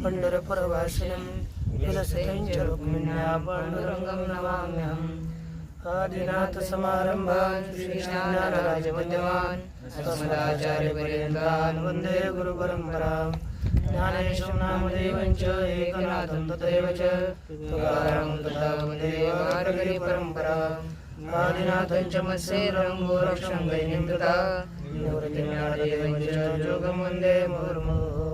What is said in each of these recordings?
पंढरपुरवासिनं विलसितं च रुक्मिण्या पाण्डुरङ्गं नमाम्यहम्। आदिनाथसमारम्भान् श्रीज्ञानराजमध्यमान् अस्मदाचार्यपर्यन्तान् वन्दे गुरुपरम्पराम्। ज्ञानेशं नामदेवं च एकनाथं तथैव च तुकारां तथा वन्दे वारकरीपरम्पराम्। आदिनाथं च मत्सेनं गोरक्षं दैन्यं तथा निवृत्तिज्ञानदेवं च योगं वन्दे मुहुर्मुहुः।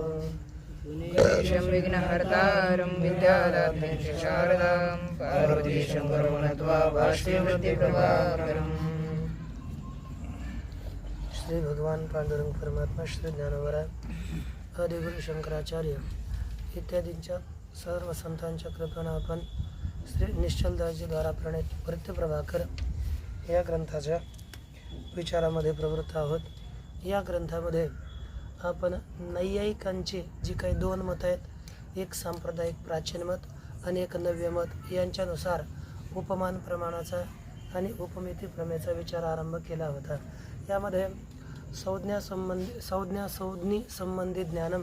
ईशं विघ्नहर्तारं विद्यादात्रं च शारदां पार्वतीशं करुणत्वा भाष्यवृत्तिप्रभाकरम्। श्री भगवान पांडुरंग परमात्मा, श्री ज्ञानवरा, आदिगुरु शंकराचार्य इत्यादींच्या सर्व संतांच्या कृपेने आपण श्री निश्चलदासजी द्वारा प्रणीत वृत्तिप्रभाकर या ग्रंथाच्या विचारामध्ये प्रवृत्त आहोत। या ग्रंथामध्ये आपण नैयायिकांची जी काही दोन मत आहेत, एक सांप्रदायिक प्राचीन मत आणि एक नव्य मत, यांच्यानुसार उपमान प्रमाणाचा आणि उपमिती प्रमेयचा विचार आरंभ केला होता। यामध्ये संज्ञा संबंधी ज्ञानम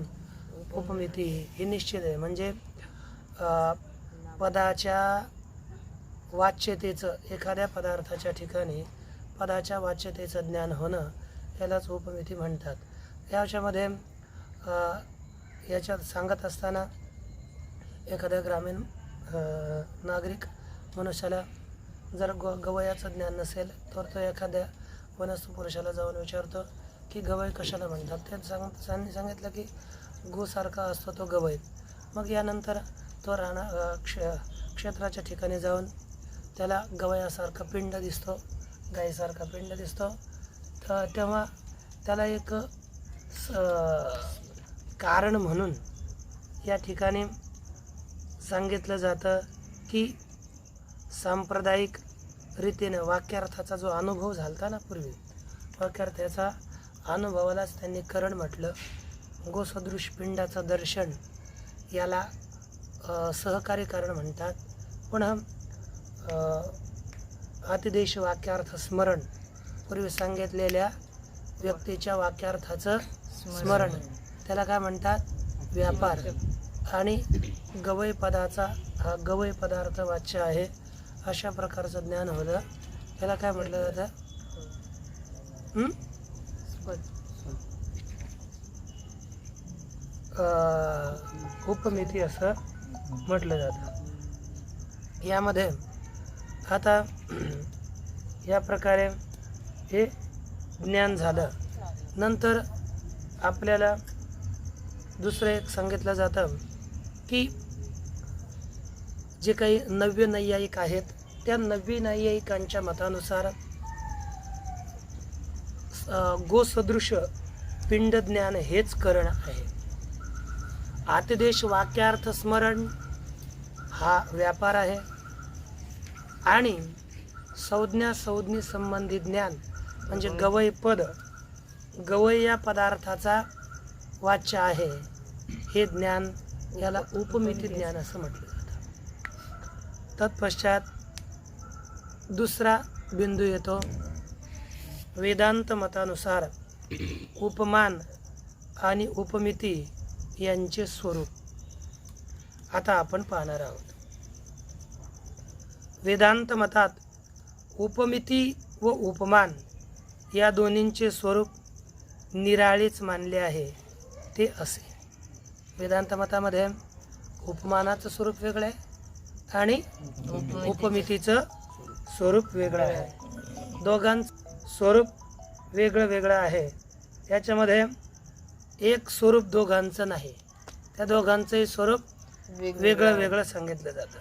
उपमिती ही निश्चित आहे, म्हणजे पदाच्या वाच्यतेचं, एखाद्या पदार्थाच्या ठिकाणी पदाच्या वाच्यतेचं ज्ञान होणं यालाच उपमिती म्हणतात। याच्यामध्ये याच्यात सांगत असताना एखाद्या ग्रामीण नागरिक मनुष्याला जर गवयाचं ज्ञान नसेल तर तो एखाद्या वनस्थ पुरुषाला जाऊन विचारतो की गवय कशाला म्हणतात। ते सांगितलं की गोसारखा असतो तो गवय। मग यानंतर तो क्षेत्राच्या ठिकाणी जाऊन त्याला गवयासारखा पिंड दिसतो, गायीसारखा पिंड दिसतो, तर तेव्हा त्याला एक कारण म्हणून या ठिकाणी सांगितलं जातं की सांप्रदायिक रीतीने वाक्यार्थाचा जो अनुभव झाला ना पूर्वी, वाक्यार्थाचा अनुभवालाच त्यांनी करण म्हटलं। गोसदृश पिंडाचं दर्शन याला सहकारी कारण म्हणतात। पुन्हा अतिदेश वाक्यार्थ स्मरण, पूर्वी सांगितलेल्या व्यक्तीच्या वाक्यार्थाचं स्मरण, त्याला काय म्हणतात, व्यापार। आणि गवय पदाचा हा गवय पदार्थ वाच्य आहे अशा प्रकारचं ज्ञान होतं, त्याला काय म्हटलं जातं, उपमिती असं म्हटलं जातं। यामध्ये आता या प्रकारे हे ज्ञान झालं। नंतर आपल्याला दुसरं एक सांगितलं जातं की जे काही नव्य नैयायिक आहेत त्या नव्य नैयायिकांच्या मतानुसार गोसदृश पिंड ज्ञान हेच करण आहे। आतिदेश वाक्यार्थ स्मरण हा व्यापार आहे आणि संज्ञा संबंधी ज्ञान म्हणजे गवय पद, गवय या पदार्थाचा वाच्य आहे हे ज्ञान, याला उपमिती ज्ञान असं म्हटलं जातं। तत्पश्चात दुसरा बिंदू येतो, वेदांत मतानुसार उपमान आणि उपमिती यांचे स्वरूप आता आपण पाहणार आहोत। वेदांत मतात उपमिती व उपमान या दोन्हींचे स्वरूप निराळेच मानले आहे। ते असे, वेदांत मतामध्ये उपमानाचं स्वरूप वेगळं आहे आणि उपमितीचं स्वरूप वेगळं आहे। दोघांचं स्वरूप वेगळं वेगळं आहे। याच्यामध्ये एक स्वरूप दोघांचं नाही, त्या दोघांचंही स्वरूप वेगळं वेगळं सांगितलं जातं।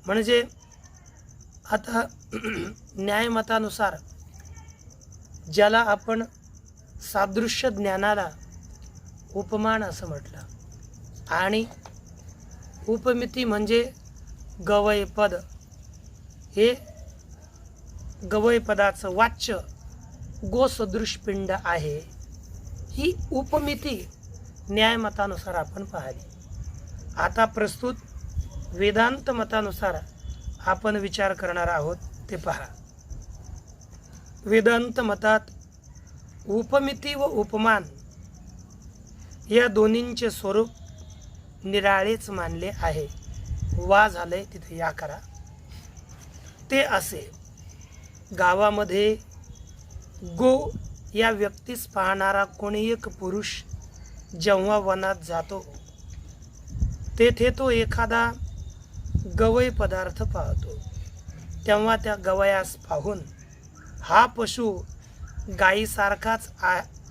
म्हणजे आता न्यायमतानुसार ज्याला आपण सादृश्य ज्ञानाला उपमान असं म्हटलं आणि उपमिती म्हणजे गवय पद, हे गवय पदाचं वाच्य गोसदृश पिंड आहे, ही उपमिती न्यायमतानुसार आपण पाहिली। आता प्रस्तुत वेदांत मतानुसार आपण विचार करणार आहोत, ते पहा। वेदांत मतात उपमिती व उपमान या दोन्हींचे स्वरूप निराळेच मानले आहे. वा झालंय तिथे या करा. ते असे, गावामध्ये गो या व्यक्तीस पाहणारा कोणी एक पुरुष जेव्हा वनात जातो तेथे तो एखादा गवई पदार्थ पाहतो. तेव्हा त्या गवयास पाहून हा पशु गायीसारखाच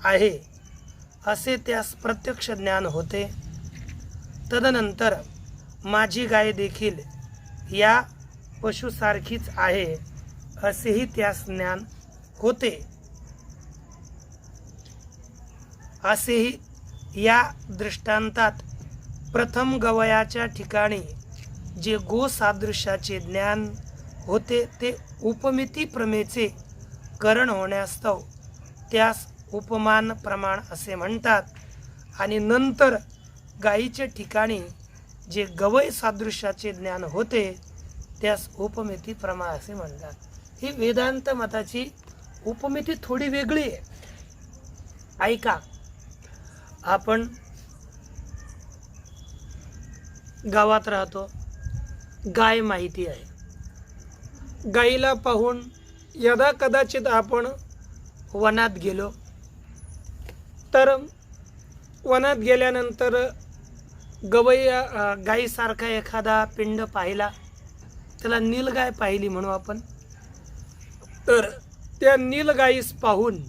आहे असे त्यास प्रत्यक्ष ज्ञान होते. तदनंतर माझी गाय देखील या पशुसारखीच आहे असेही त्यास ज्ञान होते. असेही या दृष्टांतात प्रथम गवयाच्या ठिकाणी जे गोसादृश्याचे ज्ञान होते ते उपमिती प्रमेचे करण होण्यास्तव त्यास उपमान प्रमाण असे म्हणतात. आणि नंतर गायीच्या ठिकाणी जे गवय सादृश्याचे ज्ञान होते त्यास उपमिती प्रमा असे म्हणतात. ही वेदांत मताची उपमिती थोडी वेगळी आहे. ऐका, आपण गावात राहतो, गाय माहिती आहे. गाईला पाहून यदा कदाचित आपण वनात गेलो तर वनात गेल्यानंतर गाईसारखा एखादा पिंड पाहिला, त्याला नीलगाय पाहिली म्हणू आपण, तर त्या नीलगाईस पाहून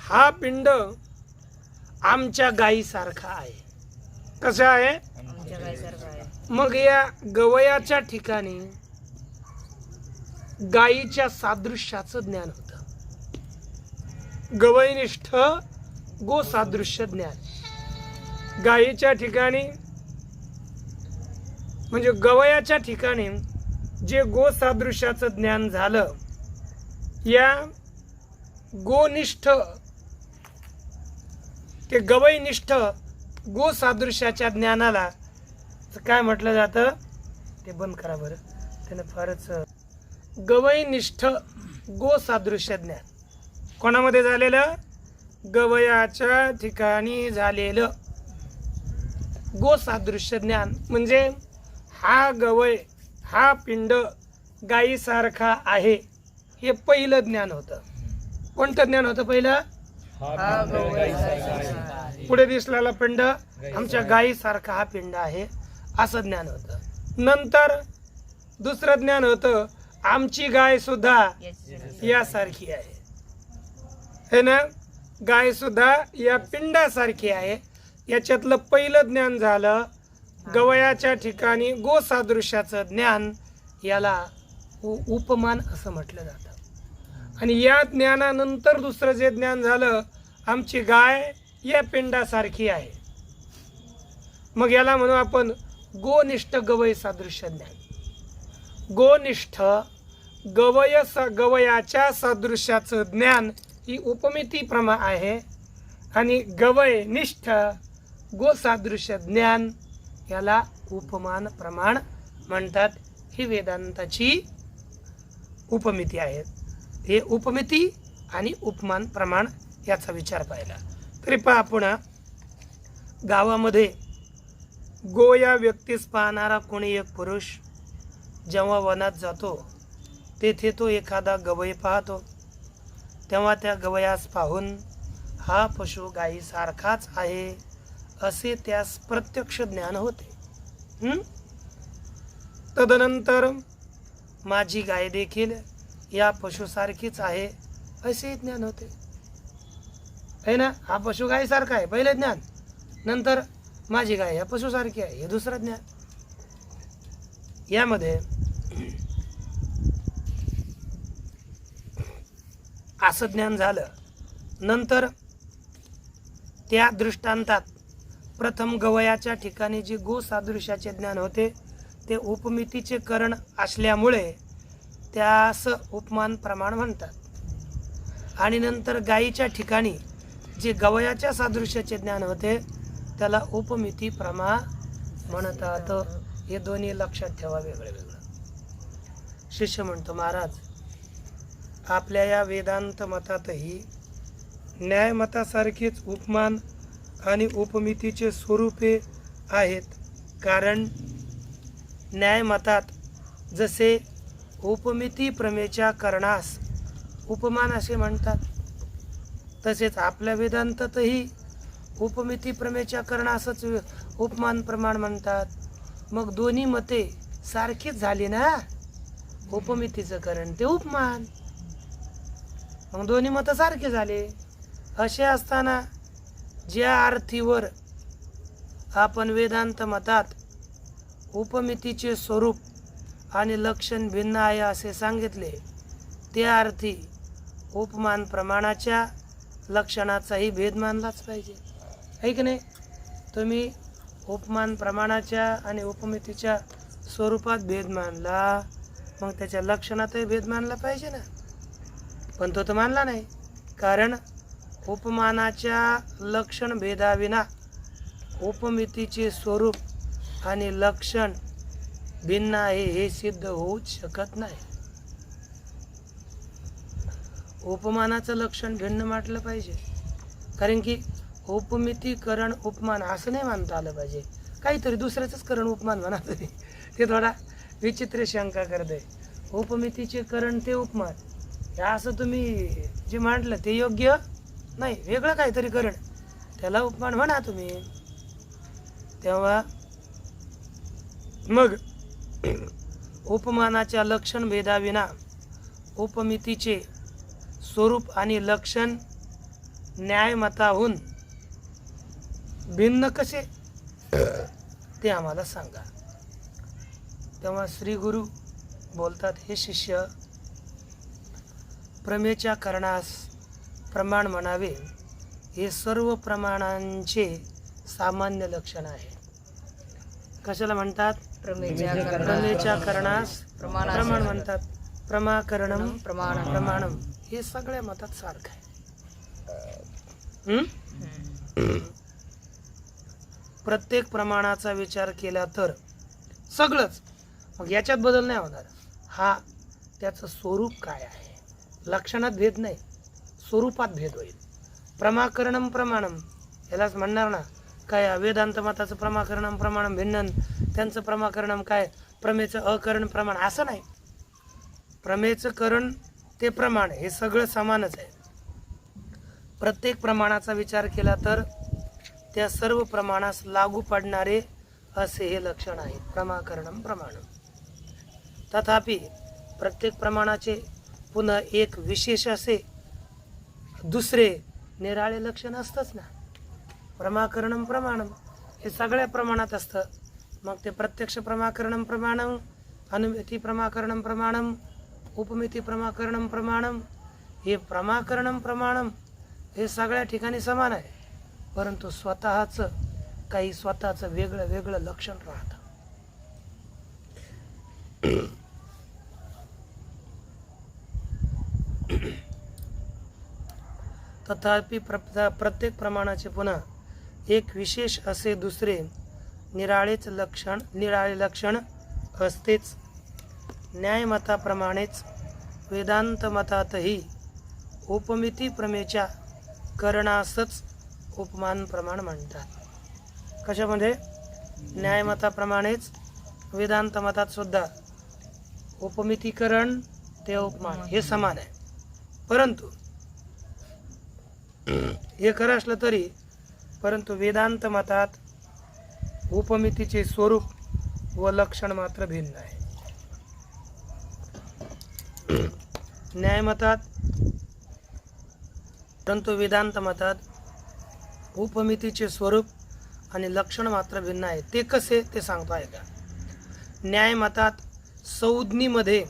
हा पिंड आमच्या गाईसारखा आहे. कसा आहे? आमच्या गायीसारखा आहे. मग या गवयाच्या ठिकाणी गायीच्या सादृश्याचं ज्ञान होतं. गवयनिष्ठ गो सादृश्य ज्ञान. गायीच्या ठिकाणी म्हणजे गवयाच्या ठिकाणी जे गो सादृश्याचं ज्ञान झालं, या गोनिष्ठ ते गवयनिष्ठ गो सादृश्याच्या ज्ञानाला काय म्हटलं जातं ते बंद करा बरं, त्यानं फारच. गवयनिष्ठ गो सादृश्य ज्ञान कोणामध्ये झालेलं? गवयाच्या ठिकाणी झालेलं गो सादृश्य ज्ञान म्हणजे हा गवय, हा पिंड गायीसारखा आहे हे पहिलं ज्ञान होतं. कोणतं ज्ञान होतं पहिलं? हा गवयासारखा. पुढे दिसलेला पिंड आमच्या गायीसारखा हा पिंड आहे असं ज्ञान होतं. नंतर दुसरं ज्ञान होतं आमची गाय सुद्धा यासारखी आहे, है ना, गाय सुद्धा या पिंडासारखी आहे. याच्यातलं पहिलं ज्ञान झालं गवयाच्या ठिकाणी गो सादृश्याचं ज्ञान, याला उपमान असं म्हटलं जातं. आणि या ज्ञानानंतर दुसरं जे ज्ञान झालं आमची गाय या पिंडासारखी आहे, मग याला म्हणू आपण गोनिष्ठ गवय सादृश्य ज्ञान. गोनिष्ठ गवयाच्या सादृश्याचं ज्ञान ही उपमिती प्रमा आहे. आणि गवय निष्ठ गो सादृश्य ज्ञान याला उपमान प्रमाण म्हणतात. ही वेदांताची उपमिती आहे. हे उपमिती आणि उपमान प्रमाण याचा विचार पाहिला तरी पहा, पुन्हा गावामध्ये गो या व्यक्तीस पाहणारा कोणी एक पुरुष जेव्हा वनात जातो तेथे तो एखादा गवई पाहतो. तेव्हा त्या गवयास पाहून हा पशु गायीसारखाच आहे असे त्यास प्रत्यक्ष ज्ञान होते. तदनंतर माझी गाय देखील या पशुसारखीच आहे असे ज्ञान होते, है ना. हा पशु गायीसारखा आहे पहिले ज्ञान, नंतर माझी गाय या पशुसारखी आहे हे दुसरं ज्ञान. यामध्ये असं ज्ञान झालं. नंतर त्या दृष्टांतात प्रथम गवयाच्या ठिकाणी जे गो सादृश्याचे ज्ञान होते ते उपमितीचे करण असल्यामुळे त्यास उपमान प्रमाण म्हणतात. आणि नंतर गायीच्या ठिकाणी जे गवयाच्या सादृश्याचे ज्ञान होते त्याला उपमिती प्रमा म्हणतात. हे दोन्ही लक्षात ठेवा, वेगळं वेगळं. शिष्य म्हणतो, महाराज आपल्या या वेदांत मतातही न्यायमतासारखेच उपमान आणि उपमितीचे स्वरूपे आहेत. कारण न्यायमतात जसे उपमिती प्रमेच्या करणास उपमान असे म्हणतात, तसेच आपल्या वेदांतातही उपमिती प्रमेच्या करणासच उपमान प्रमाण म्हणतात. मग दोन्ही मते सारखीच झाली ना. उपमितीचं करण ते उपमान, मग दोन्ही मतं सारखे झाले. असे असताना ज्या अर्थीवर आपण वेदांत मतात उपमितीचे स्वरूप आणि लक्षण भिन्न आहे असे सांगितले, त्या अर्थी उपमान प्रमाणाच्या लक्षणाचाही भेद मानलाच पाहिजे, आहे की नाही. तुम्ही उपमान प्रमाणाच्या आणि उपमितीच्या स्वरूपात भेद मानला, मग त्याच्या लक्षणातही भेद मानला पाहिजे ना. पण तो तर मानला नाही. कारण उपमानाच्या लक्षण भेदाविना उपमितीचे स्वरूप आणि लक्षण भिन्न आहे हे सिद्ध होऊच शकत नाही. उपमानाचं लक्षण भिन्न म्हटलं पाहिजे, कारण की उपमितीकरण उपमान असं नाही मानता आलं पाहिजे. काहीतरी दुसऱ्याचंच करण उपमान म्हणा तरी ते थोडा विचित्र शंका करते. उपमितीचे करण ते उपमान हे असं तुम्ही जे म्हटलं ते योग्य नाही. वेगळं काहीतरी करण त्याला उपमान म्हणा तुम्ही. तेव्हा मग उपमानाच्या लक्षण भेदाविना उपमितीचे स्वरूप आणि लक्षण न्यायमताहून भिन्न कसे ते आम्हाला सांगा. तेव्हा श्री गुरु बोलतात, हे शिष्य, प्रमेच्या करणास प्रमाण म्हणावे हे सर्व प्रमाणांचे सामान्य लक्षण आहे. कशाला म्हणतात? प्रमेच्या करणास प्रमाण म्हणतात. प्रमाकरणम प्रमाणम हे सगळ्या मतात सारखं आहे. प्रत्येक प्रमाणाचा विचार केला तर सगळंच, मग याच्यात बदल नाही होणार. हा त्याचं स्वरूप काय आहे, लक्षणात भेद नाही, स्वरूपात भेद होईल. प्रमाकरणम प्रमाणम यालाच म्हणणार ना. काय वेदांत मताचं प्रमाकरणम प्रमाणम भिन्न, त्यांचं प्रमाकरणम काय प्रमेचं अकरण प्रमाण असं नाही. प्रमेचं करण ते प्रमाण हे सगळं समानच आहे. प्रत्येक प्रमाणाचा विचार केला तर त्या सर्व प्रमाणास लागू पडणारे असे हे लक्षण आहे, प्रमाकरणम प्रमाणम. तथापि प्रत्येक प्रमाणाचे पुन्हा एक विशेष असे दुसरे निराळे लक्षण असतंच ना. प्रमाकरणम प्रमाणम हे सगळ्या प्रमाणात असतं. मग ते प्रत्यक्ष प्रमाकरणम प्रमाणम, अनुमिती प्रमाकरणम प्रमाणम, उपमिती प्रमाकरणम प्रमाणम, हे प्रमाकरणम प्रमाणम हे सगळ्या ठिकाणी समान आहे. परंतु स्वतःचं काही स्वतःचं वेगळं वेगळं लक्षण राहतं. तथापि प्रत्येक प्रमाणाचे पुन्हा एक विशेष असे दुसरे निराळे लक्षण असतेच. न्यायमताप्रमाणेच वेदांत मतातही उपमिती प्रमेच्या करणासच उपमान प्रमाण म्हणतात. कशामध्ये? न्यायमताप्रमाणेच वेदांत मतात सुद्धा उपमितीकरण ते उपमान हे समान आहे. परंतु हे खरं असलं तरी परंतु वेदांत मतात उपमितीचे स्वरूप व लक्षण मात्र भिन्न आहे. न्यायमतात परंतु वेदांत मतात उपमितीचे स्वरूप आणि लक्षण मात्र भिन्न आहे. ते कसे ते सांगतो आहे का. न्यायमतात संज्ञेमध्ये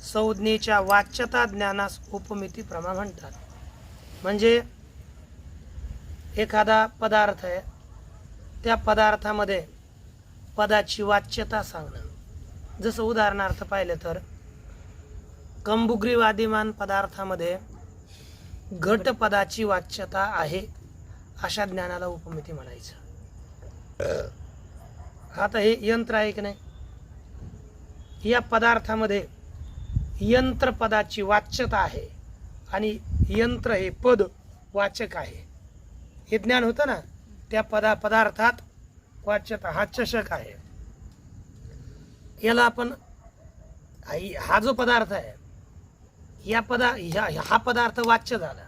संज्ञेच्या वाच्यता ज्ञानास उपमिती प्रमा म्हणतात. म्हणजे एखादा पदार्थ आहे, त्या पदार्थामध्ये पदाची वाच्यता सांगणं. जसं उदाहरणार्थ पाहिलं तर कंबुग्रीवादिमान पदार्थामध्ये घट पदाची वाच्यता आहे अशा ज्ञानाला उपमिती म्हणायचं. आता हे यंत्र आहे की नाही, या पदार्थामध्ये यंत्र पदाची वाच्यता आहे आणि यंत्र हे पद वाचक आहे. हे ज्ञान होतं ना, त्या पदार्थात वाच्यता. हा चषक आहे, याला आपण हा जो पदार्थ आहे हा पदार्थ वाच्य झाला.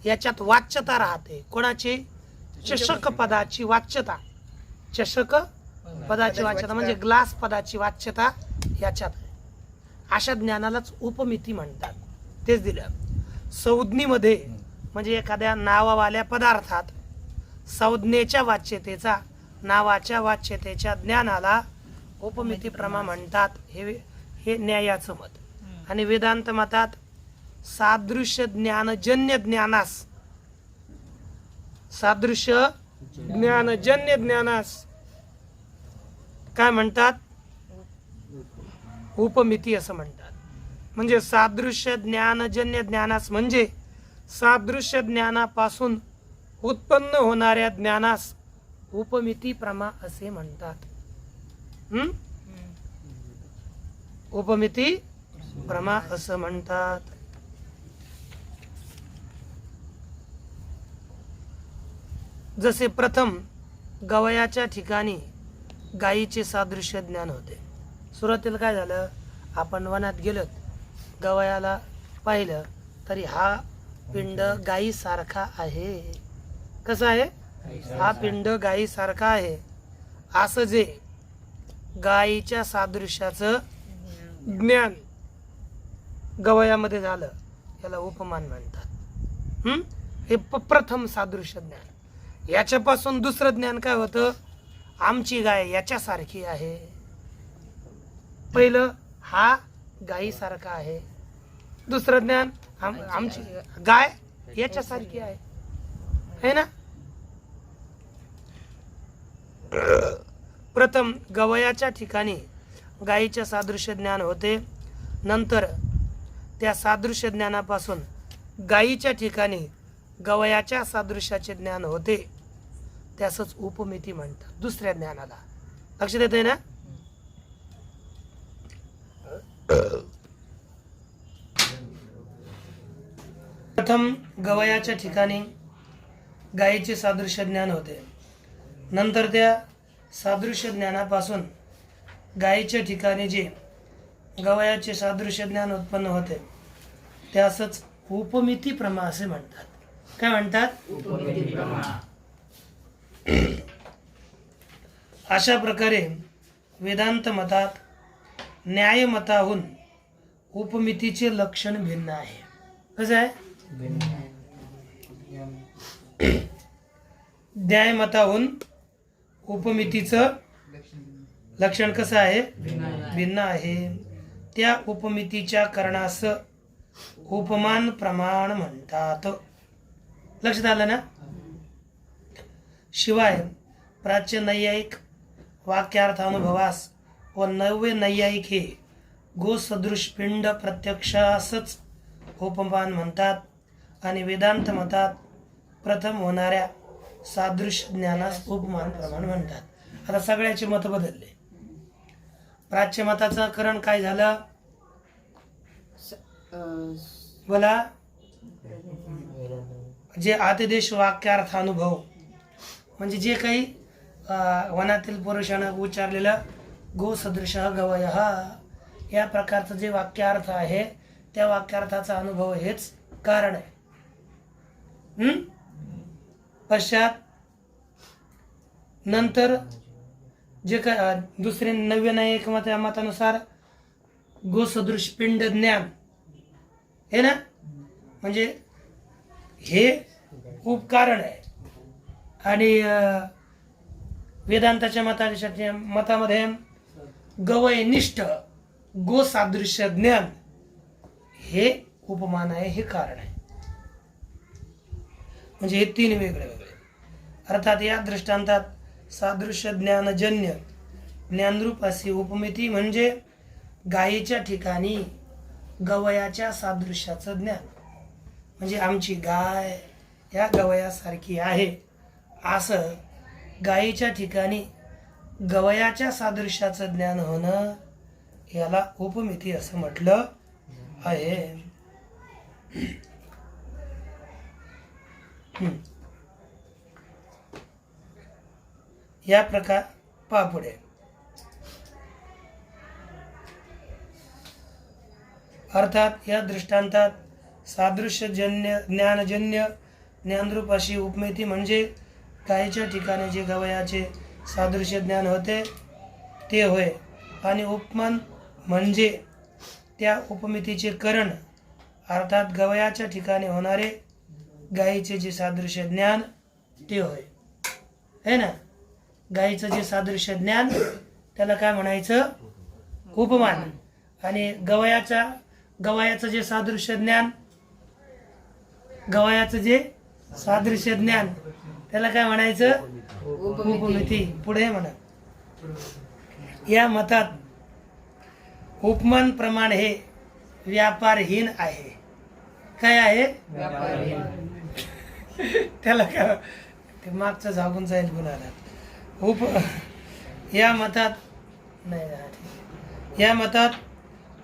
याच्यात वाच्यता राहते. कोणाची? चषक पदाची वाच्यता. चषक पदाची वाच्यता म्हणजे ग्लास पदाची वाच्यता याच्यात आहे. अशा ज्ञानालाच उपमिती म्हणतात. तेच दिलं. संज्ञेमध्ये म्हणजे एखाद्या नावावाल्या पदार्थात संज्ञेच्या वाच्यतेचा, नावाच्या वाच्यतेच्या ज्ञानाला उपमिती प्रमा म्हणतात. हे न्यायाचं मत. आणि वेदांत मतात सादृश्य ज्ञानजन्य ज्ञानास, सादृश्य ज्ञानजन्य ज्ञानास काय म्हणतात? उपमिती असं म्हणतात. म्हणजे सादृश्य ज्ञानजन्य ज्ञानास म्हणजे सादृश्य ज्ञानापासून उत्पन्न होणाऱ्या ज्ञानास उपमिती प्रमा असे म्हणतात. उपमिती प्रमा असं म्हणतात. जसे प्रथम गवयाच्या ठिकाणी गायीचे सादृश्य ज्ञान होते. सुरुवातीला काय झालं? आपण वनात गेलोत, गवयाला पाहिलं तरी हा पिंड गायीसारखा आहे. कसा आहे? हा पिंड गायीसारखा आहे. असं जे गायीच्या सादृश्याचं ज्ञान गवयामध्ये झालं याला उपमान म्हणतात. हे प्रथम सादृश्य ज्ञान. याच्यापासून दुसरं ज्ञान काय होतं? आमची गाय याच्यासारखी आहे. पहिलं हा गायीसारखा आहे. दुसरं ज्ञान आमची गाय याच्यासारखी आहे, है ना. प्रथम गवयाच्या ठिकाणी गायीच्या सादृश्य ज्ञान होते. नंतर त्या सादृश्य ज्ञानापासून गायीच्या ठिकाणी गवयाच्या सादृश्याचे ज्ञान होते. त्यासच उपमिती म्हणतात दुसऱ्या ज्ञानाला. लक्षात येते ना. प्रथम गवयाच्या ठिकाणी गायीचे सादृश्य ज्ञान होते. नंतर त्या सादृश्य ज्ञानापासून गायीच्या ठिकाणी जे गवयाचे सादृश्य ज्ञान उत्पन्न होते त्यासच उपमिती प्रमा असे म्हणतात. काय म्हणतात? उपमिती प्रमा. अशा प्रकारे वेदांत मतात न्याय मताहून उपमितीचे लक्षण भिन्न आहे. कसं आहे? न्याय मताहून उपमितीचं लक्षण कसं आहे? भिन्न आहे. त्या उपमितीच्या कारणास उपमान प्रमाण म्हणतात. लक्षात आलं ना. शिवाय प्राच्य नैयायिक वाक्यार्थानुभवास व नव्य नैयायिक हे गोसदृश पिंड प्रत्यक्षासच उपमान म्हणतात. आणि वेदांत मतात प्रथम होणाऱ्या सादृश्य ज्ञानास उपमान प्रमाण म्हणतात. आता सगळ्याचे मत बदलले. प्राच्य मताचं करण काय झालं? बोला. जे आतिदेश वाक्यार्थानुभव म्हणजे जे काही वनातील पुरुषानं उच्चारलेलं गोसदृश गवयः या प्रकारचं जे वाक्यार्थ आहे त्या वाक्यार्थाचा अनुभव हेच कारण आहे. पश्चात नंतर जे काय दुसरे नव्य न्यायिक मतानुसार गोसदृश पिंड ज्ञान हे ना, म्हणजे हे उपकारण आहे. आणि वेदांताच्या मतामध्ये गवयनिष्ठ गोसादृश्य ज्ञान हे उपमान आहे, हे कारण आहे. म्हणजे हे तीन वेगळे वेगळे. अर्थात या दृष्टांतात सादृश्य ज्ञानजन्य ज्ञानरूप अशी उपमिती म्हणजे गायीच्या ठिकाणी गवयाच्या सादृश्याचं ज्ञान. म्हणजे आमची गाय या गवयासारखी आहे असं गायीच्या ठिकाणी गवयाच्या सादृश्याचं ज्ञान होणं याला उपमिती असं म्हटलं आहे. या प्रकार पहा पुढे. अर्थात या दृष्टांतात सादृश्यजन्य ज्ञानजन्य ज्ञानरूप अशी उपमेती म्हणजे गायीच्या ठिकाणी जे गवयाचे सादृश्य ज्ञान होते ते होय, आणि उपमान म्हणजे त्या उपमितीचे करण, अर्थात गवयाच्या ठिकाणी होणारे गायीचे जे सादृश्य ज्ञान ते होय. है ना, गायीचं जे सादृश्य ज्ञान त्याला काय म्हणायचं? उपमान. आणि गवयाचं जे सादृश्य ज्ञान, गवयाचं जे सादृश्य ज्ञान त्याला काय म्हणायचं? उपमिती. पुढे म्हणा. या मतात उपमान प्रमाण हे व्यापारहीन आहे. काय आहे? त्याला काय ते मागचं झाकून जाईल गुन्हा. या मतात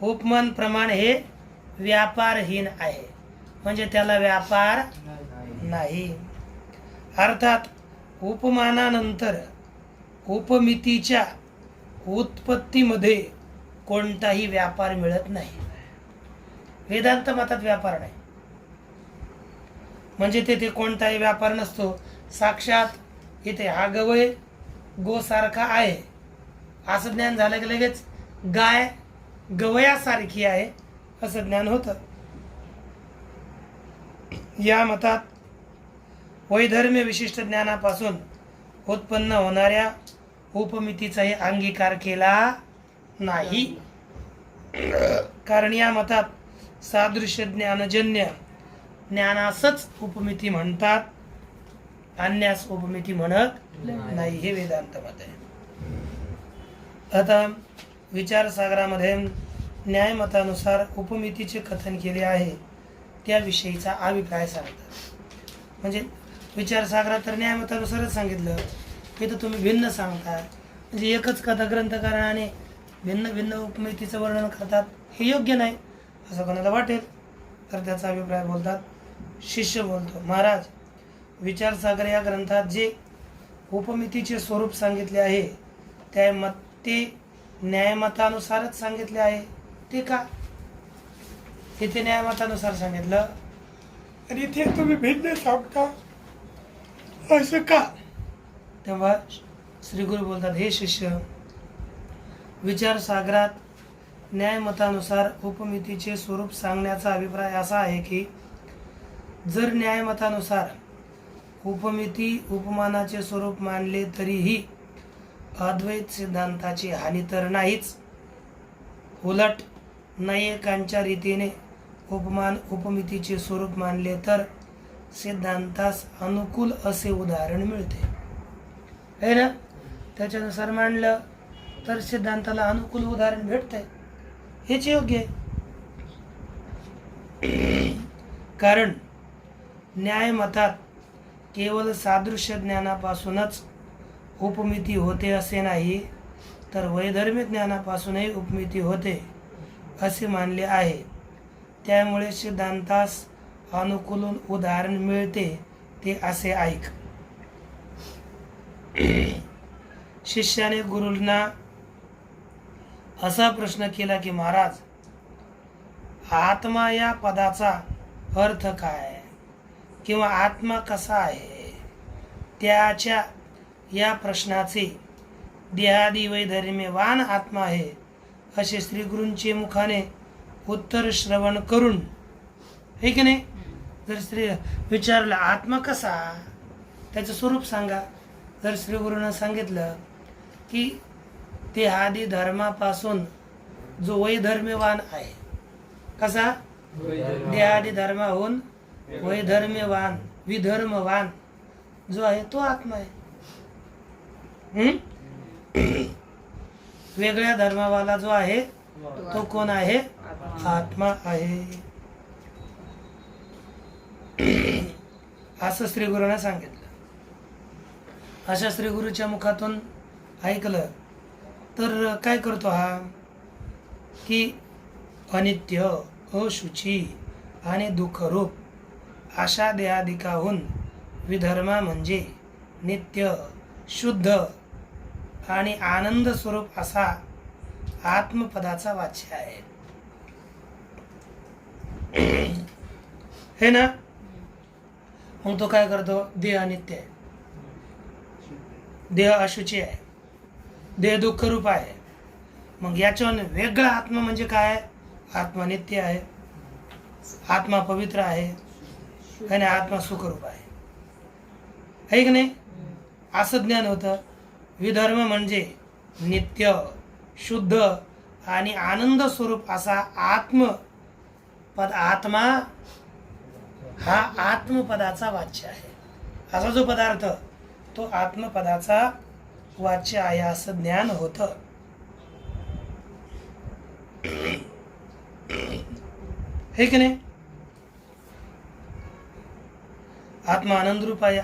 उपमान प्रमाण हे व्यापारहीन आहे, म्हणजे त्याला व्यापार नाही. अर्थात उपमानानंतर उपमितीच्या उत्पत्तीमध्ये कोणताही व्यापार मिळत नाही. वेदांत मतात व्यापार नाही, म्हणजे तेथे कोणताही व्यापार नसतो. साक्षात इथे हा गवय गोसारखा आहे असं ज्ञान झालं की लगेच गाय गवयासारखी आहे असं ज्ञान होतं. या मतात वैधर्म्य विशिष्ट ज्ञानापासून उत्पन्न होणाऱ्या उपमितीचाही अंगीकार केला नाही. कारण या मतात सादृश्य ज्ञानजन्य ज्ञानासच उपमिती म्हणतात, अन्यास उपमिती म्हणत नाही. हे वेदांत मत आहे. आता विचारसागरामध्ये न्यायमतानुसार उपमितीचे कथन केले आहे त्याविषयीचा अभिप्राय सांगतात. म्हणजे विचारसागरात तर न्यायमतानुसारच सांगितलं, हे तर तुम्ही भिन्न सांगता. म्हणजे एकच कथा ग्रंथकाराने भिन्न भिन्न उपमितीचं वर्णन करतात, हे योग्य नाही असं कोणाला वाटेल तर त्याचा अभिप्राय बोलतात. शिष्य बोलतो, महाराज विचारसागर या ग्रंथात जे उपमितीचे स्वरूप सांगितले आहे ते न्यायमतानुसारच सांगितले आहे. ते का? इथे न्यायमतानुसार सांगितलं आणि इथे तुम्ही भिन्न सांगता असं का? तेव्हा श्री गुरु बोलतात, हे शिष्य, विचारसागरात न्यायमतानुसार उपमितीचे स्वरूप सांगण्याचा अभिप्राय असा आहे की जर न्यायमतानुसार उपमिती उपमानाचे स्वरूप मानले तरीही अद्वैत सिद्धांताची हानी तर नाहीच. उलट नैयिकांच्या रीतीने उपमान उपमितीचे स्वरूप मानले तर सिद्धांतास अनुकूल असे उदाहरण मिळते. है ना, त्याच्यानुसार मांडलं तर सिद्धांताला अनुकूल उदाहरण भेटतंय. हेच योग्य आहे. कारण न्यायमतात केवळ सादृश्य ज्ञानापासूनच उपमिती होते असे नाही, तर वैधर्म्य ज्ञानापासूनही उपमिती होते असे मानले आहे. त्यामुळे सिद्धांतास अनुकूल उदाहरण मिळते ते असे ऐक. शिष्याने गुरुंना असा प्रश्न केला की महाराज, आत्मा या पदाचा अर्थ काय किंवा आत्मा कसा आहे? त्याच्या या प्रश्नाचे देहादी वैधर्म्यवान आत्मा आहे असे श्री गुरूंचे मुखाने उत्तर श्रवण करून, हे की नाही, जर श्री विचारलं आत्मा कसा, त्याचं स्वरूप सांगा. जर श्री गुरूंना सांगितलं की देहादी धर्मापासून जो वैधर्म्यवान आहे, कसा? देहादी धर्माहून वैधर्म्यवान विधर्मवान जो आहे तो आत्मा आहे. वेगळ्या धर्मावाला जो आहे तो कोण आहे? आत्मा आहे. असं श्री गुरुने सांगितलं. अशा श्री गुरुच्या मुखातून ऐकलं तर काय करतो हा की अनित्य अशुची आणि दुःखरूप अशा देहादिकाहून विधर्मा म्हणजे नित्य, शुद्ध आणि आनंद स्वरूप असा आत्मपदाचा वाच्य आहे. हे ना. मग तो काय करतो? देह अनित्य आहे, देह अशुची आहे, देह दुःखरूप आहे. मग याच्यावर वेगळा आत्मा म्हणजे काय? आत्मा नित्य आहे, आत्मा पवित्र आहे आणि आत्मा सुखरूप आहे की नाही? असं ज्ञान होतं. विधर्म म्हणजे नित्य, शुद्ध आणि आनंद स्वरूप असा आत्मा हा आत्मपदाचा वाच्य आहे. असा जो पदार्थ तो आत्मपदाचा वाच्य आहे असं ज्ञान होतं. हे की नाही? आत्मा आनंदरूप आहे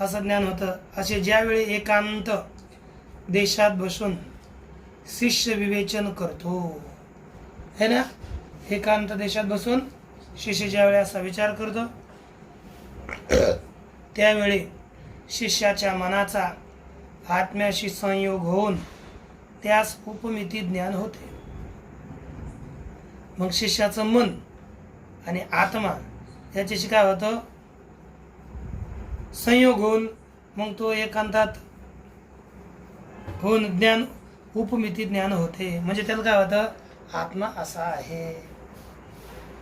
असं ज्ञान होतं. असे ज्यावेळी एकांत देशात बसून शिष्य विवेचन करतो, है ना? एकांत देशात बसून शिष्य ज्यावेळी असा विचार करतो त्यावेळी शिष्याच्या मनाचा आत्म्याशी संयोग होऊन त्यास उपमिती ज्ञान होते. मग शिष्याचं मन आणि आत्मा याच्याशी काय होतं? संयोग होऊन मग तो एकांतात होऊन ज्ञान, उपमिती ज्ञान होते. म्हणजे त्याला काय होतं? आत्मा असा आहे.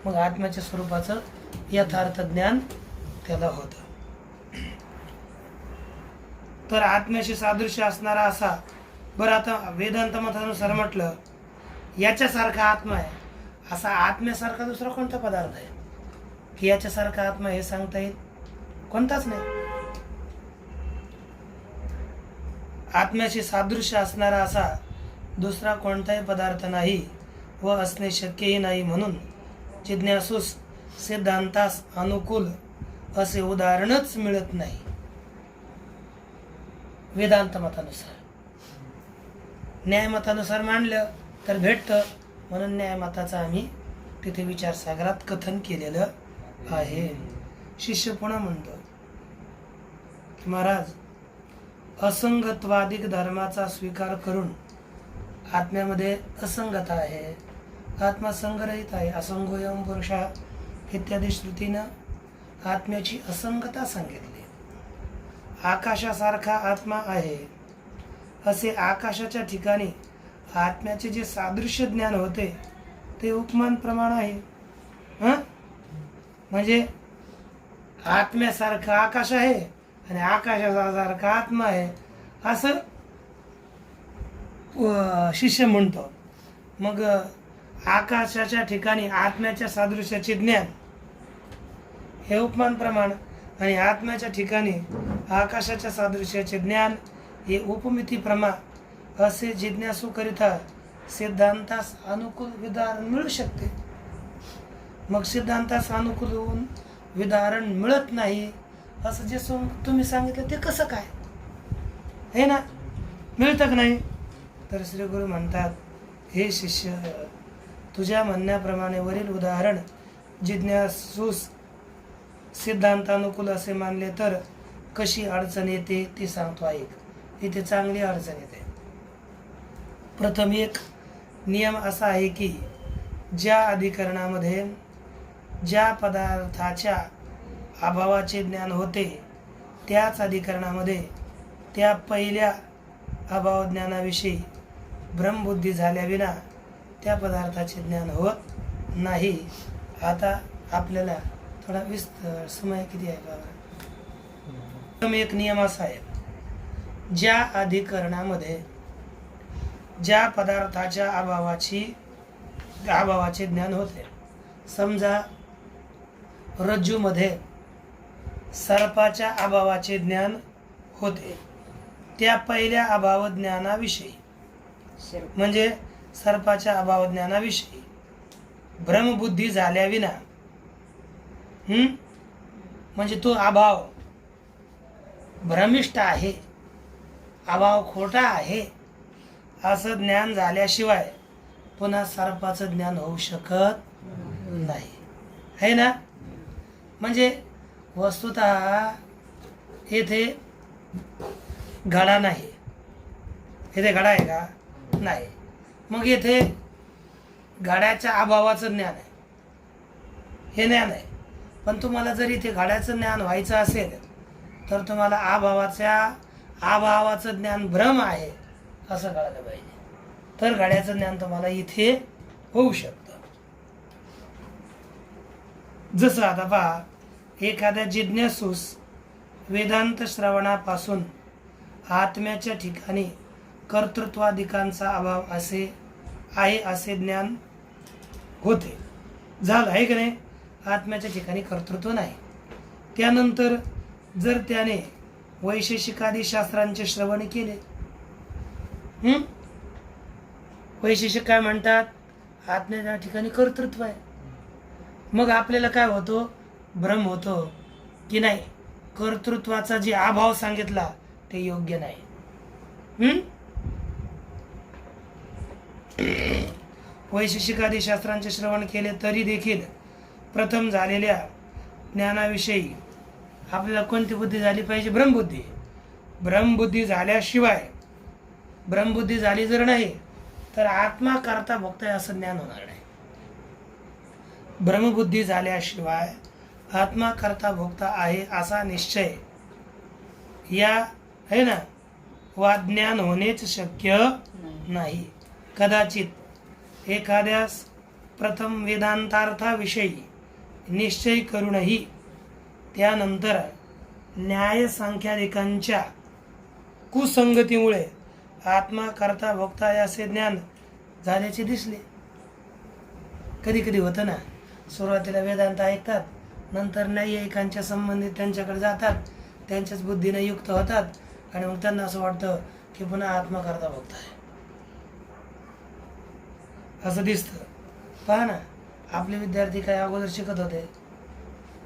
मग आत्म्याच्या स्वरूपाचं यथार्थ ज्ञान त्याला होतं. तर आत्म्याशी सादृश्य असणारा असा, बरं आता वेदांत मतानुसार म्हटलं याच्यासारखा आत्मा आहे, असा आत्म्यासारखा दुसरा कोणता पदार्थ आहे की याच्यासारखा आत्मा हे सांगता येईल? कोणताच नाही. आत्म्याशी सादृश्य असणारा असा दुसरा कोणताही पदार्थ नाही व असणे शक्यही नाही. म्हणून जिज्ञासूस सिद्धांतास अनुकूल असे उदाहरणच मिळत नाही वेदांत मतानुसार. न्यायमतानुसार मांडलं तर भेटतं, म्हणून न्यायमताचा आम्ही तिथे विचारसागरात कथन केलेलं आहे. शिष्य पुन्हा म्हणतो की महाराज, असंगत्वादिक धर्माचा स्वीकार करून आत्म्यामध्ये असंगता आहे, आत्मा संगरहित आहे. असंगोयम पुरुषा इत्यादी श्रुतीनं आत्म्याची असंगता सांगितली. आकाशासारखा आत्मा आहे असे आकाशाच्या ठिकाणी आत्म्याचे जे सादृश्य ज्ञान होते ते उपमान प्रमाण आहे. म्हणजे आत्म्यासारखा आकाश आहे आणि आकाशासारखा आत्मा आहे असं शिष्य म्हणतो. मग आकाशाच्या ठिकाणी आत्म्याच्या सादृश्याचे ज्ञान हे उपमान प्रमाण आणि आत्म्याच्या ठिकाणी आकाशाच्या सादृश्याचे ज्ञान हे उपमिती प्रमाण असे जिज्ञासू करिता सिद्धांतास अनुकूल विधारण मिळू शकते. मग सिद्धांतास अनुकूल होऊन विधारण मिळत नाही असं जे तुम्ही सांगितलं ते कसं काय? हे ना, मिळतं का नाही? तर श्री गुरु म्हणतात, हे शिष्य, तुझ्या म्हणण्याप्रमाणे वरील उदाहरण जिज्ञासूस सिद्धांतानुकूल असे मानले तर कशी अडचण येते ते सांगतो ऐक. इथे चांगली अडचण येते. प्रथम एक नियम असा आहे की ज्या अधिकरणामध्ये ज्या पदार्थाच्या अभावाचे ज्ञान होते त्याच अधिकरणामध्ये त्या पहिल्या अभाव ज्ञानाविषयी ब्रह्मबुद्धी झाल्याविना त्या पदार्थाचे ज्ञान होत नाही. आता आपल्याला थोडा विस्तार, समय किती आहे बाबा? प्रथम एक नियम असा आहे, ज्या अधिकरणामध्ये ज्या पदार्थाच्या अभावाचे ज्ञान होते, समजा रज्जूमध्ये सर्पाच्या अभावाचे ज्ञान होते, त्या पहिल्या अभाव ज्ञानाविषयी म्हणजे सर्पाच्या अभाव ज्ञानाविषयी ब्रह्मबुद्धी झाल्याविना म्हणजे तो अभाव भ्रमिष्ट आहे, अभाव खोटा आहे असं ज्ञान झाल्याशिवाय पुन्हा सर्पाचं ज्ञान होऊ शकत नाही, आहे ना. म्हणजे वस्तुतः येथे घडा नाही, येथे घडा आहे का? नाही. मग येथे घड्याच्या अभावाचं ज्ञान आहे, हे ज्ञान आहे. पण तुम्हाला जर इथे घड्याचं ज्ञान व्हायचं असेल तर तुम्हाला अभावाचं ज्ञान भ्रम आहे असं कळलं पाहिजे. तर घड्याचं ज्ञान तुम्हाला इथे होऊ शकतं. जसं आता पहा, एखाद्या जिज्ञासूस वेदांत श्रवणापासून आत्म्याच्या ठिकाणी कर्तृत्वादिकांचा अभाव आहे असे ज्ञान होते. झालं आहे की नाही? आत्म्याच्या ठिकाणी कर्तृत्व नाही. त्यानंतर जर त्याने वैशेषिकादी शास्त्रांचे श्रवण केले, वैशेषिक काय म्हणतात? आत्म्याच्या ठिकाणी कर्तृत्व आहे. मग आपल्याला काय होतो? भ्रम होतो की नाही, कर्तृत्वाचा जे अभाव सांगितला ते योग्य नाही. वैशेषिकादी शास्त्रांचे श्रवण केले तरी देखील प्रथम झालेल्या ज्ञानाविषयी आपल्याला कोणती बुद्धी झाली पाहिजे? ब्रह्मबुद्धी. ब्रह्मबुद्धी झाल्याशिवाय, ब्रह्मबुद्धी झाली जर नाही तर आत्मा करता भोगता असं ज्ञान होणार नाही. ब्रह्मबुद्धी झाल्याशिवाय आत्मा करता भोगता आहे असा निश्चय या है ना वा ज्ञान होणेच शक्य नाही. कदाचित एखाद्यास प्रथम वेदांतार्थाविषयी निश्चय करूनही त्यानंतर न्याय सांख्यादिकांच्या कुसंगतीमुळे आत्मा करता भोगता असे ज्ञान झाल्याचे दिसले. कधी कधी होतं ना, सुरुवातीला वेदांत ऐकतात, नंतर न्यायिकांच्या संबंधित त्यांच्याकडे जातात, त्यांच्याच बुद्धीने युक्त होतात आणि मग त्यांना असं वाटतं की पुन्हा आत्मा करता भोगता आहे असं दिसतं. पहा ना, आपले विद्यार्थी काय अगोदर शिकत होते,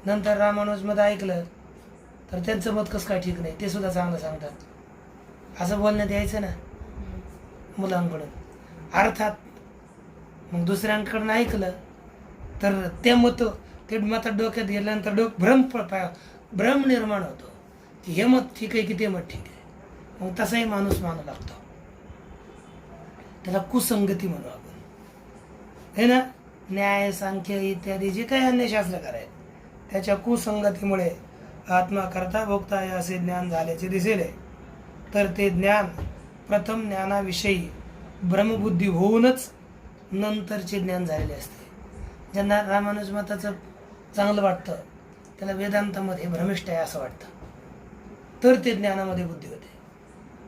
नंतर रामानुजमध्ये ऐकलं तर त्यांचं मत कसं काय ठीक नाही, ते सुद्धा चांगलं सांगतात असं बोलण्यात यायचं ना मुलांकडून. अर्थात मग दुसऱ्यांकडून ऐकलं तर ते मत डोक्यात गेल्यानंतर भ्रम निर्माण होतो की हे मत ठीक आहे की ते मत ठीक आहे. मग तसाही माणूस मानू लागतो, त्याला कुसंगती म्हणू आपण, हे ना. न्याय सांख्य इत्यादी जे काही अन्य शास्त्रकार आहेत त्याच्या कुसंगतीमुळे आत्मा करता भोगता असे ज्ञान झाल्याचे दिसेल. तर ते ज्ञान प्रथम ज्ञानाविषयी ब्रह्मबुद्धी होऊनच नंतरचे ज्ञान झालेले असते. ज्यांना रामानुज मताचं चांगलं वाटतं त्याला वेदांतामध्ये भ्रमिष्ट आहे असं वाटतं, तर ते ज्ञानामध्ये बुद्धी होते.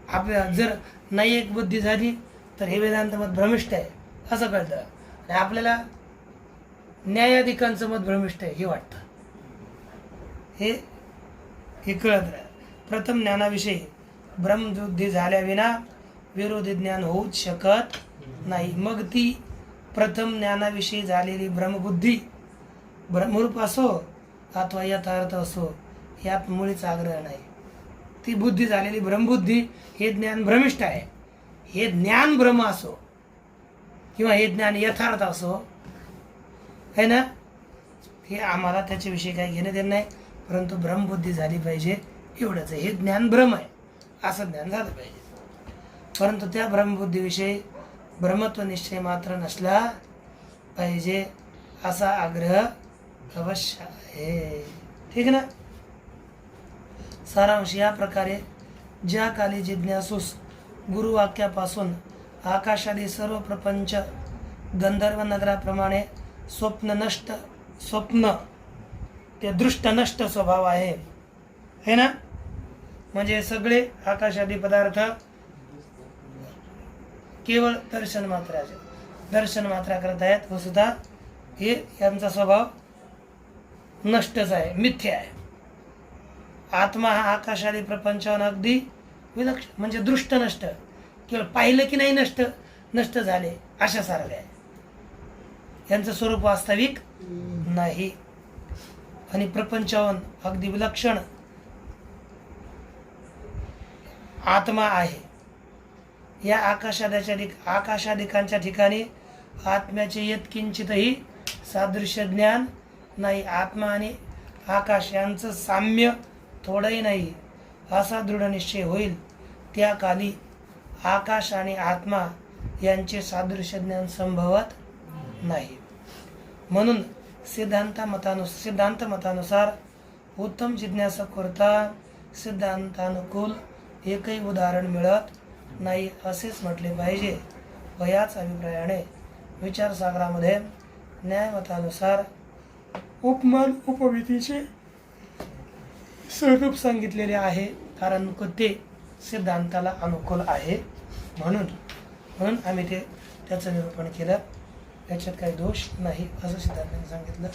आपल्या जर नाही एक बुद्धी झाली तर हे वेदांतमत भ्रमिष्ट आहे असं कळतं, आणि आपल्याला न्यायाधिकांचं मत भ्रमिष्ट आहे हे वाटतं. हे कळत राहतं. प्रथम ज्ञानाविषयी ब्रह्मबुद्धी झाल्याविना विरोधी ज्ञान होऊच शकत नाही. मग ती प्रथम ज्ञानाविषयी झालेली ब्रह्मबुद्धी ब्रह्मरूप असो अथवा यथार्थ असो यात मुळीच आग्रह नाही. ती बुद्धी झालेली ब्रह्मबुद्धी हे ज्ञान भ्रमिष्ट आहे. हे ज्ञान ब्रह्म असो किंवा हे ज्ञान यथार्थ असो, है ना, हे आम्हाला त्याच्याविषयी काही घेणं देणं नाही, परंतु ब्रह्मबुद्धी झाली पाहिजे एवढंच आहे. हे ज्ञान ब्रह्म आहे असं ज्ञान झालं पाहिजे. परंतु त्या ब्रह्मबुद्धीविषयी ब्रह्मत्व निश्चय मात्र नसला पाहिजे असा आग्रह अवश्य आहे. ठीक ना. सारांश या प्रकारे ज्या काली जिज्ञासूस गुरुवाक्यापासून आकाशादी सर्व प्रपंच गंधर्व नगराप्रमाणे स्वप्न ते दृष्ट नष्ट स्वभाव आहे, है ना. म्हणजे सगळे आकाशादी पदार्थ केवळ दर्शन मात्रा करत आहेत, वस्तुतः हे यांचा स्वभाव नष्टच आहे, मिथ्या आहे. आत्मा हा आकाशादी प्रपंचावर अगदी विलक्षण, म्हणजे दृष्ट नष्ट, केवळ पाहिलं की नाही नष्ट झाले अशासारखे आहे. यांचं स्वरूप वास्तविक नाही आणि प्रपंचावर अगदी विलक्षण आत्मा आहे. या आकाशादिकांच्या ठिकाणी आत्म्याचे यत्किंचितही सादृश्य ज्ञान नाही. आत्मा आणि आकाश यांचं साम्य थोडंही नाही असा दृढ निश्चय होईल. त्या काली आकाश आणि आत्मा यांचे सादृश्य ज्ञान संभवत नाही. म्हणून सिद्धांत मतानुसार उत्तम जिज्ञासा करता सिद्धांतानुकूल एकही उदाहरण मिळत नाही असेच म्हटले पाहिजे. व याच अभिप्रायाने विचारसागरामध्ये न्यायमतानुसार उपमान उपमितीचे स्वरूप सांगितलेले आहे, कारण ते सिद्धांताला अनुकूल आहे. म्हणून आम्ही त्याचं निरूपण केलं. याच्यात काही दोष नाही असं सिद्धांताने सांगितलं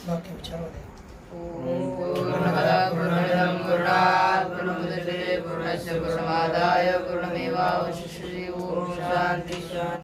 वाक्य विचारमध्ये. पूर्णमदः पूर्णमिदं पूर्णात् पूर्णमुदच्यते पूर्णस्य पूर्णमादाय पूर्णमेवावशिष्यते. ओम शांती शांती.